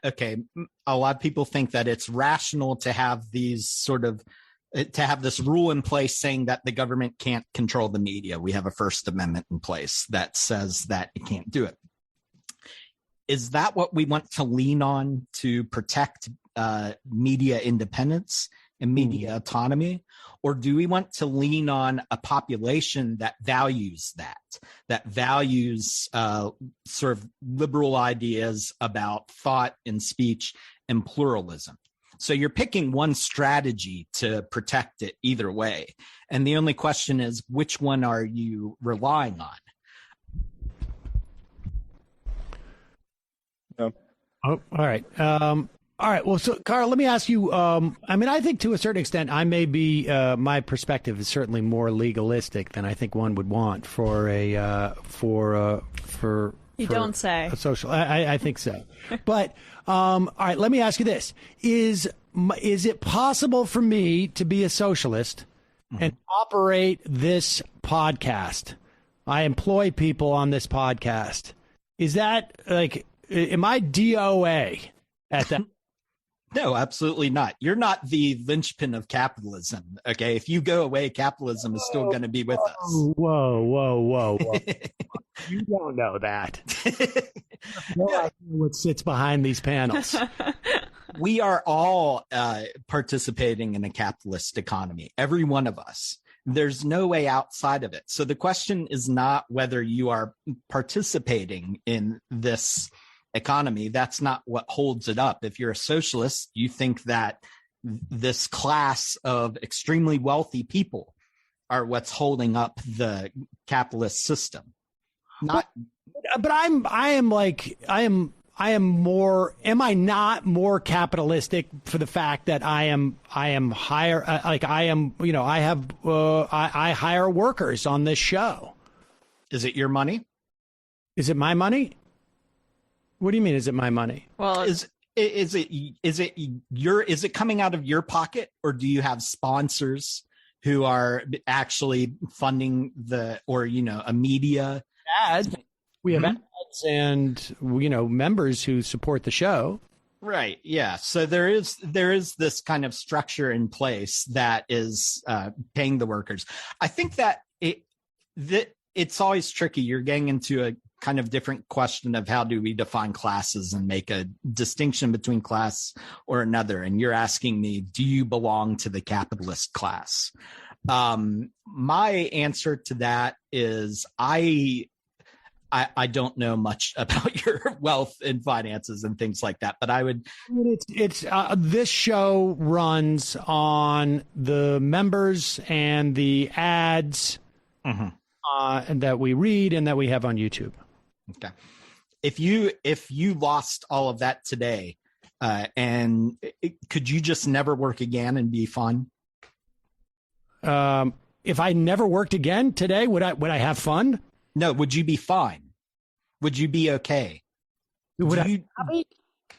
okay, a lot of people think that it's rational to have these to have this rule in place saying that the government can't control the media. We have a First Amendment in place that says that it can't do it. Is that what we want to lean on to protect media independence and media autonomy? Or do we want to lean on a population that values that values sort of liberal ideas about thought and speech and pluralism? So you're picking one strategy to protect it either way. And the only question is, which one are you relying on? No. Oh, all right. All right. Well, so Carl, let me ask you. I think to a certain extent, I may be. My perspective is certainly more legalistic than I think one would want for a don't say a social. I think so. But all right. Let me ask you this: Is it possible for me to be a socialist and operate this podcast? I employ people on this podcast. Is that like? Am I DOA at that? No, absolutely not. You're not the linchpin of capitalism. Okay. If you go away, capitalism is still going to be with us. Whoa. You don't know that. No idea what sits behind these panels. We are all participating in a capitalist economy. Every one of us. There's no way outside of it. So the question is not whether you are participating in this economy. That's not what holds it up. If you're a socialist, you think that this class of extremely wealthy people are what's holding up the capitalist system. Not, but am I not more capitalistic for the fact that I am higher, I hire workers on this show. Is it your money? Is it my money? What do you mean? Is it my money? Well, is it coming out of your pocket, or do you have sponsors who are actually funding a media ads? We have ads and members who support the show. Right. Yeah. So there is this kind of structure in place that is paying the workers. I think that it's always tricky. You're getting into a kind of different question of how do we define classes and make a distinction between class or another. And you're asking me, do you belong to the capitalist class? My answer to that is I don't know much about your wealth and finances and things like that, but I would. This show runs on the members and the ads that we read and that we have on YouTube. Okay. If you lost all of that today, could you just never work again and be fine? If I never worked again today, would I have fun? No. Would you be fine? Would you be okay? Do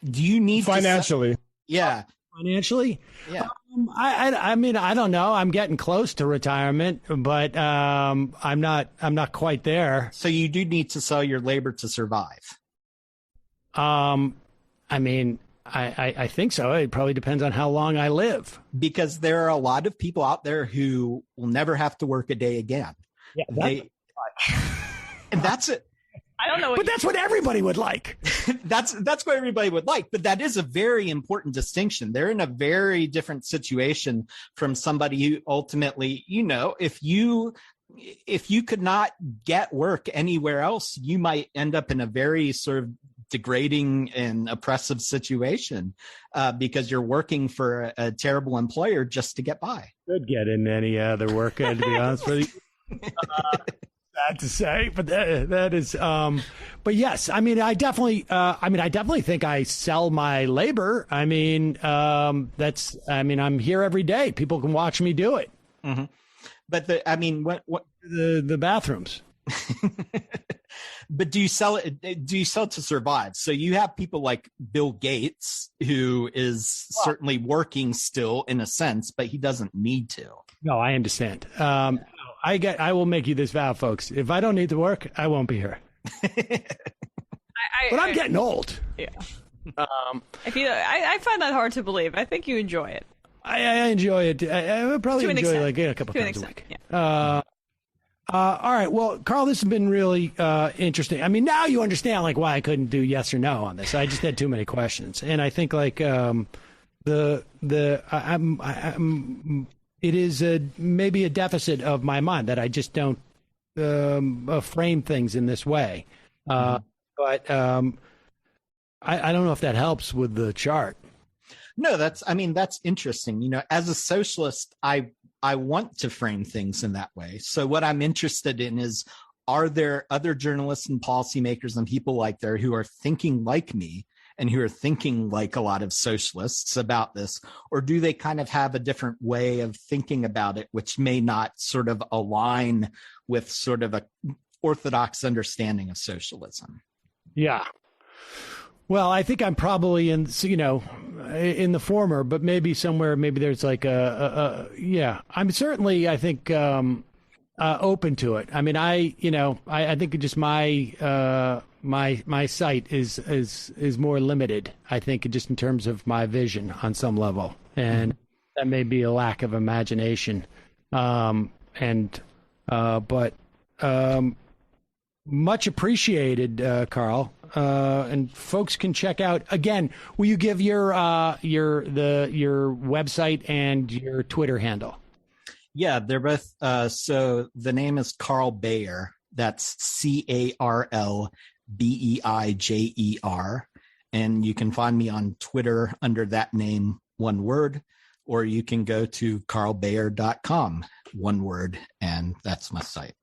you need financially? Yeah. Financially? Yeah. I don't know. I'm getting close to retirement, but I'm not quite there. So you do need to sell your labor to survive. I think so. It probably depends on how long I live. Because there are a lot of people out there who will never have to work a day again. Yeah, and that's it. I don't know. But that's what everybody would like. That's what everybody would like. But that is a very important distinction. They're in a very different situation from somebody who ultimately, if you could not get work anywhere else, you might end up in a very sort of degrading and oppressive situation because you're working for a terrible employer just to get by. Could get in any other work, to be honest with you. Sad to say, but that is. But yes, I definitely think I sell my labor. I'm here every day. People can watch me do it. Mm-hmm. But what the bathrooms. But do you sell it? Do you sell it to survive? So you have people like Bill Gates, who is certainly working still in a sense, but he doesn't need to. No, I understand. I will make you this vow, folks. If I don't need to work, I won't be here. But I'm getting old. Yeah. I find that hard to believe. I think you enjoy it. I enjoy it. I would probably enjoy it like a couple times a week. Yeah. All right. Well, Carl, this has been really interesting. I mean, now you understand like why I couldn't do yes or no on this. I just had too many questions, and I think like it is maybe a deficit of my mind that I just don't frame things in this way. But I don't know if that helps with the chart. No, that's interesting. You know, as a socialist, I want to frame things in that way. So what I'm interested in is, are there other journalists and policymakers and people like there who are thinking like me and who are thinking like a lot of socialists about this, or do they kind of have a different way of thinking about it, which may not sort of align with sort of a orthodox understanding of socialism? Yeah. Well, I think I'm probably in the former, but maybe somewhere, maybe there's like yeah, I'm certainly, I think, open to it. I mean, I think just my sight is more limited, I think, just in terms of my vision on some level. And that may be a lack of imagination. But much appreciated, Carl. And folks can check out again. Will you give your website and your Twitter handle? Yeah, they're both. So the name is Carl Beijer. That's CarlBeijer, and you can find me on Twitter under that name, one word, or you can go to carlbeijer.com, one word, and that's my site.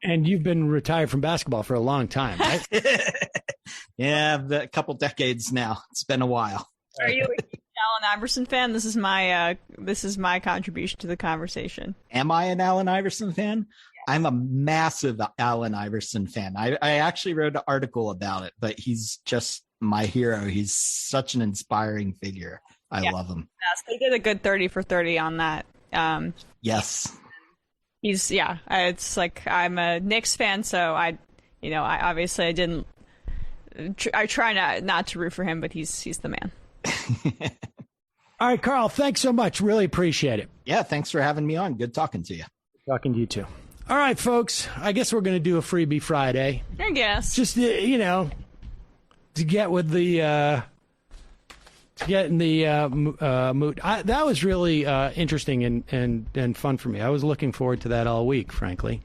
And you've been retired from basketball for a long time, right? Yeah, a couple decades now. It's been a while. Are you a Allen Iverson fan? This is my contribution to the conversation. Am I an Allen Iverson fan? Yeah. I'm a massive Allen Iverson fan. I actually wrote an article about it, but he's just my hero. He's such an inspiring figure. I love him. Yes, they did a good 30 for 30 on that. Yes. It's like I'm a Knicks fan, so I try not to root for him, but he's the man. All right, Carl, thanks so much. Really appreciate it. Yeah, thanks for having me on. Good talking to you. Talking to you too. All right, folks, I guess we're going to do a Freebie Friday. I guess. Just, to get with the mood. That was really interesting and fun for me. I was looking forward to that all week, frankly.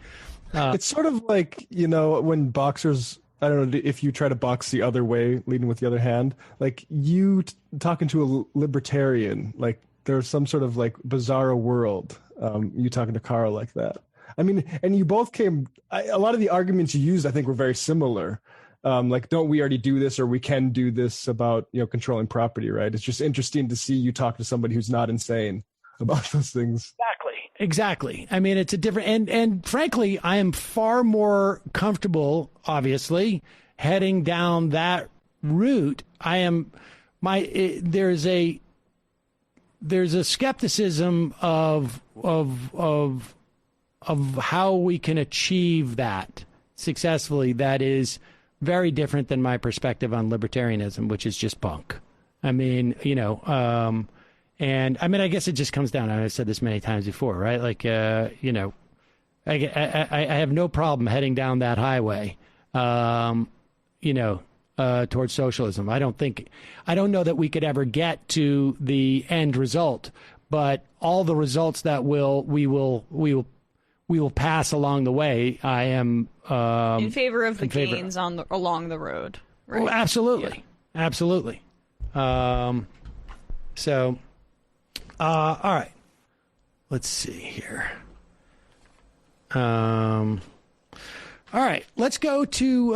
It's sort of like, when boxers, I don't know if you try to box the other way, leading with the other hand, like you talking to a libertarian, like there's some sort of like bizarro world. You talking to Carl like that. I mean, and you both a lot of the arguments you used, I think, were very similar. Like, don't we already do this, or we can do this about, controlling property, right? It's just interesting to see you talk to somebody who's not insane about those things. Exactly. I mean, it's a different, and frankly, I am far more comfortable, obviously, heading down that route. There's a skepticism of how we can achieve that successfully that is very different than my perspective on libertarianism, which is just bunk. I mean, and I mean, I guess it just comes down, and I've said this many times before, right? Like, I have no problem heading down that highway, towards socialism. I don't know that we could ever get to the end result, but all the results that we will pass along the way. I am in favor of the gains along the road. Right? Oh, absolutely, yeah. Absolutely. All right. Let's see here. All right. Let's go to.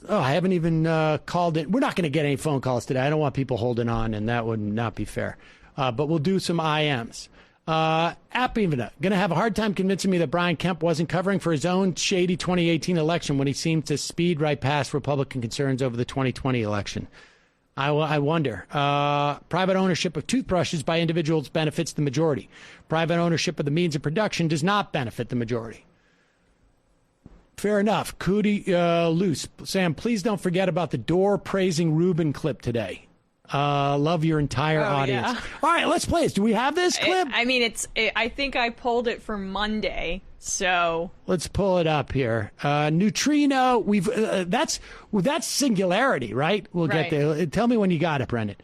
I haven't even called it. We're not going to get any phone calls today. I don't want people holding on, and that would not be fair. But we'll do some IMs. Appivina, going to have a hard time convincing me that Brian Kemp wasn't covering for his own shady 2018 election when he seemed to speed right past Republican concerns over the 2020 election. I wonder. Private ownership of toothbrushes by individuals benefits the majority. Private ownership of the means of production does not benefit the majority. Fair enough. Cootie loose. Sam, please don't forget about the door praising Rubin clip today. Love your entire audience. Yeah. All right, let's play this. Do we have this clip? I think I pulled it for Monday, so let's pull it up here. Neutrino. We've that's singularity, right? We'll get there. Tell me when you got it, Brendan.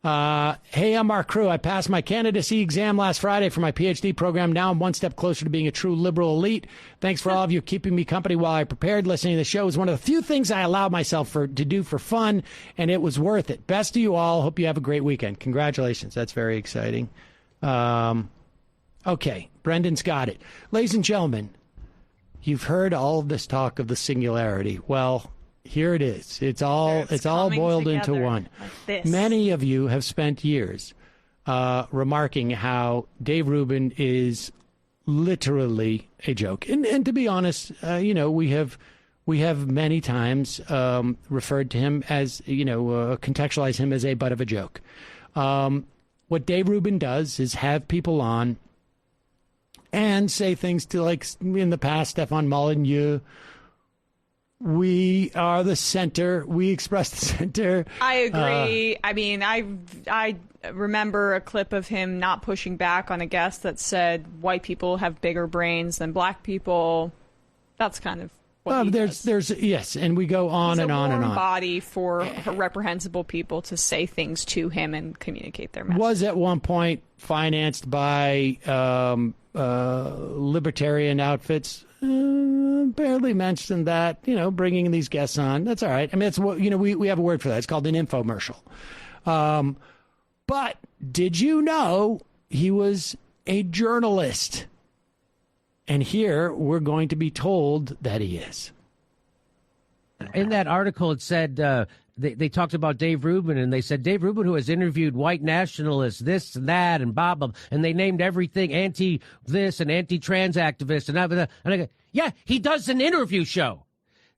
Hey, I'm Mark Crew. I passed my candidacy exam last Friday for my PhD program. Now I'm one step closer to being a true liberal elite. Thanks for all of you keeping me company while I prepared. Listening to the show is one of the few things I allowed myself to do for fun, and it was worth it. Best to you all. Hope you have a great weekend. Congratulations. That's very exciting. Okay, Brendan's got it. Ladies and gentlemen, you've heard all of this talk of the singularity. Well, here it is. It's all boiled into one. Like many of you have spent years remarking how Dave Rubin is literally a joke. And to be honest, we have many times referred to him as, contextualize him as a butt of a joke. What Dave Rubin does is have people on and say things to, like in the past, Stefan Molyneux. We are the center. We express the center. I agree. I mean, I remember a clip of him not pushing back on a guest that said white people have bigger brains than black people. That's kind of what he does. Yes, and we go on and on and on. He's a warm body for reprehensible people to say things to him and communicate their message. Was at one point financed by libertarian outfits. Barely mentioned that, bringing these guests on. That's all right. I mean, it's what, we have a word for that. It's called an infomercial. But did you know he was a journalist? And here we're going to be told that he is. In that article, it said they talked about Dave Rubin, and they said Dave Rubin, who has interviewed white nationalists, this and that, and blah, blah, and they named everything anti-this and anti-trans activists. And I go, yeah, he does an interview show.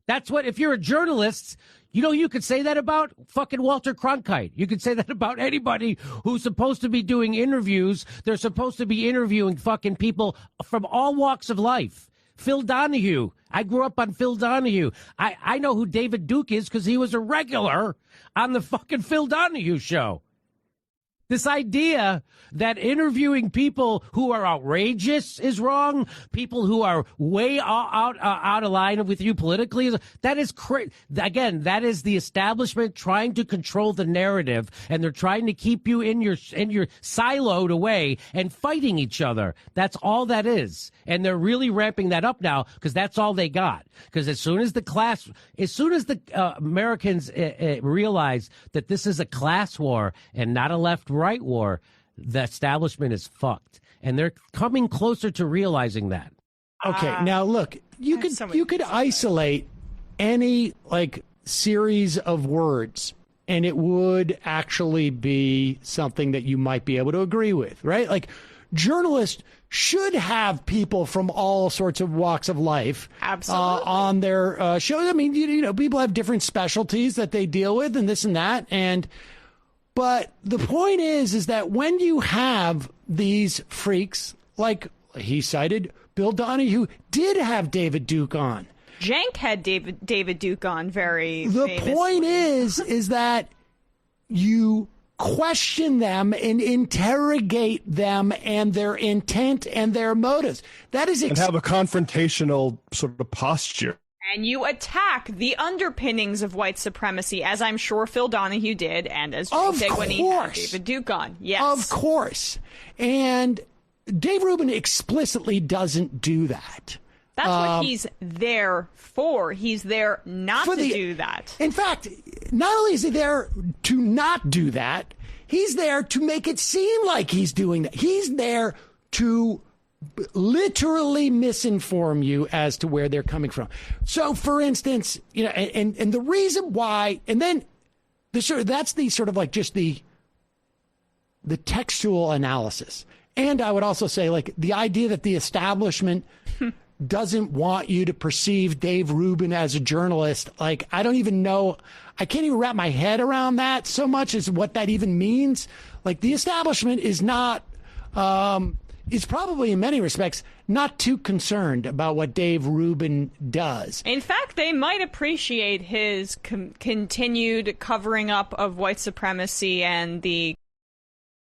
That's what, if you're a journalist, you could say that about fucking Walter Cronkite. You could say that about anybody who's supposed to be doing interviews. They're supposed to be interviewing fucking people from all walks of life. Phil Donahue. I grew up on Phil Donahue. I know who David Duke is because he was a regular on the fucking Phil Donahue show. This idea that interviewing people who are outrageous is wrong, people who are way out of line with you politically, that is again, that is the establishment trying to control the narrative, and they're trying to keep you in your siloed away and fighting each other. That's all that is. And they're really ramping that up now because that's all they got. Because as soon as the Americans realize that this is a class war and not a left-right war, the establishment is fucked. And they're coming closer to realizing that. Okay, now look, you could isolate any series of words and it would actually be something that you might be able to agree with, right? Like, journalists should have people from all sorts of walks of life on their shows. I mean, people have different specialties that they deal with and this and that. But the point is that when you have these freaks, like he cited, Bill Donahue did have David Duke on. Cenk had David Duke on very famously. The point is that you question them and interrogate them and their intent and their motives. That is and have a confrontational sort of posture. And you attack the underpinnings of white supremacy, as I'm sure Phil Donahue did, and as Cenk did when he had David Duke on. Yes, of course. And Dave Rubin explicitly doesn't do that. That's what he's there for. He's there not to do that. In fact, not only is he there to not do that, he's there to make it seem like he's doing that. He's there to literally misinform you as to where they're coming from. So, for instance, and the reason why, and then that's the sort of just the textual analysis. And I would also say, the idea that the establishment doesn't want you to perceive Dave Rubin as a journalist. I don't even know. I can't even wrap my head around that so much as what that even means. The establishment is not, is probably in many respects not too concerned about what Dave Rubin does. In fact, they might appreciate his continued covering up of white supremacy and the